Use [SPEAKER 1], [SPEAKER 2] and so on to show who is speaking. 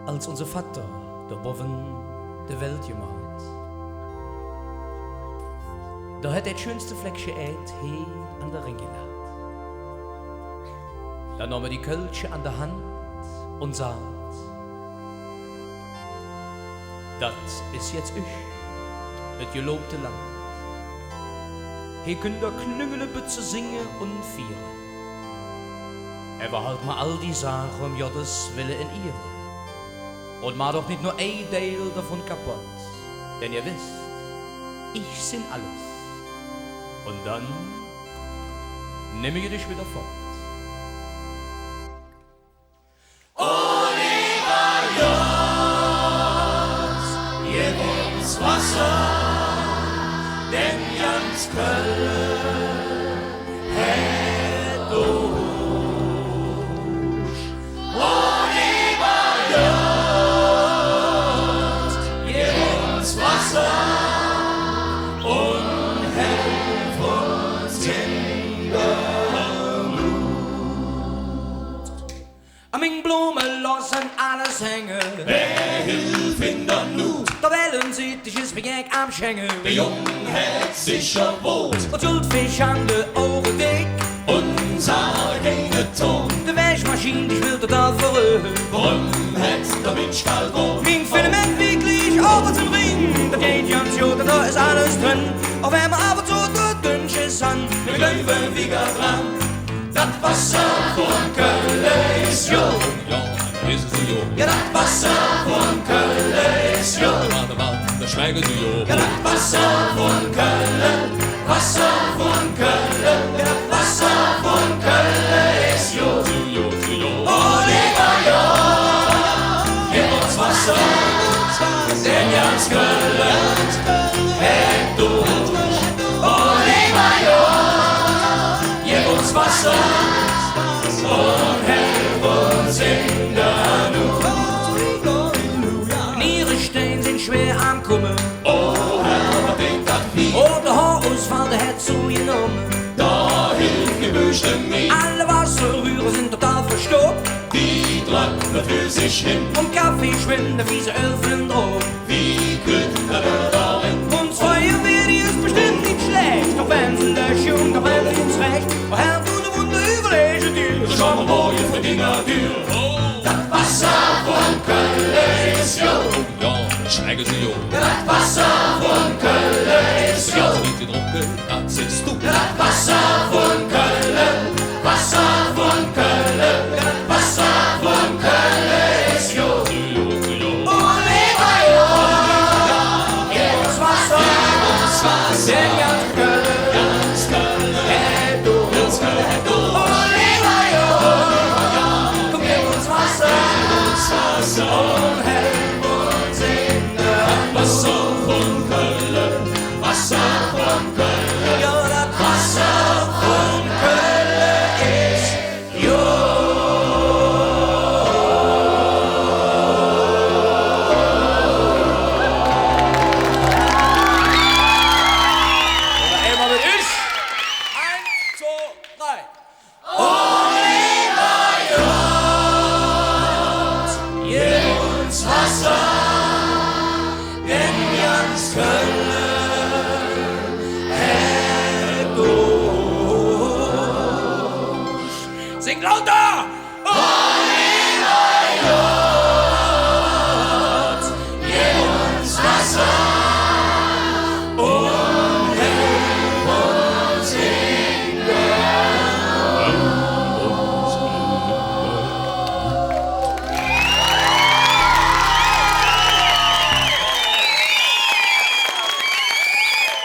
[SPEAKER 1] als unser Vater der Boven der Welt gemacht. Da hat das schönste Fleckchen Erd hier an der Ring gelacht. Da nahm er die Kölsche an der Hand und sagt: Das ist jetzt ich, das gelobte Land. Hier könnt ihr Knüngele Bütze singen und vieren. Aber halt mal all die Sachen um Gottes Wille in ihre. Und mach doch nicht nur ein Teil davon kaputt. Denn ihr wisst, ich sind alles. Und dann nehme ich dich wieder fort.
[SPEAKER 2] Wasser, denn ganz Köln hätt durch. Oliver Jörg, gib uns Wasser und helf uns in der Not.
[SPEAKER 1] Am in Blumen lassen alles hängen.
[SPEAKER 2] Wer hilft in der Not?
[SPEAKER 1] Da Wellen sieht ich es wie ich am Schengen.
[SPEAKER 2] Der Jung hat sicher Brot
[SPEAKER 1] Und Schuldfisch an de Ohren dick.
[SPEAKER 2] und sag keine Ton.
[SPEAKER 1] De Wäschmaschine, die will total verrückt.
[SPEAKER 2] Warum hat der Mensch kalt Brot?
[SPEAKER 1] Ging Filament wirklich over zum Ring. Da geht ganz gut, da ist alles drin. Auch wenn man aber so dünn ist an.
[SPEAKER 2] Wir bleiben wieder dran. Das Wasser von Köln ist jung.
[SPEAKER 3] Ja, ist es jo.
[SPEAKER 2] Ja, das Wasser von Köln ist jung.
[SPEAKER 3] Da schmecken sie jo.
[SPEAKER 2] Ja, das Wasser von Köln, Wasser von Köln. Ja, das Wasser von Köln ist jung. Oliver Jörg, gib uns Wasser, denn ganz Köln hätt durch. Oliver Jörg, gib uns Wasser und helf uns in der Not.
[SPEAKER 1] In ihre Steine sind schwer am Kommen.
[SPEAKER 2] Oh Herr, was denkt das Vieh?
[SPEAKER 1] Und der Haarausfall, der hat zugenommen.
[SPEAKER 2] Da hilft Gebüschte mir.
[SPEAKER 1] Alle Wasserrührer sind total verstopft.
[SPEAKER 2] Die trocknen für sich hin.
[SPEAKER 1] Und Kaffee schwimmt, der fiese Elfen drauf.
[SPEAKER 2] Wie Glück der darin.
[SPEAKER 1] Und das Feuerwehr, die ist bestimmt nicht schlecht. Doch wenn sie löschen, doch wenn sie ins Recht. Und Herr, du ne Wunder überlegen dir.
[SPEAKER 2] So schauen wir morgen für die Natur. Das Wasser von Köln ist jung.
[SPEAKER 3] Ja, da schmecken sie jo.
[SPEAKER 2] Das Wasser von Köln ist
[SPEAKER 3] Ja,
[SPEAKER 2] jung.
[SPEAKER 3] sind sie trunken, das ist du.
[SPEAKER 2] Das Wasser von Köln, Wasser von Köln. Das Wasser von Köln ist jung. Oliver Jörg, gib uns Wasser, denn ganz Köln hätt durch. Oliver Jörg, komm, gib uns Wasser und helf uns in der Wasser von Köln, Wasser von Köln.
[SPEAKER 1] Ja, das
[SPEAKER 2] Wasser von Köln ist jung.
[SPEAKER 1] einmal mit ich. 1, 2, 3.
[SPEAKER 2] Oliver Jörg, gib uns Wasser, denn ganz Köln hätt durch.
[SPEAKER 1] Sing lauter!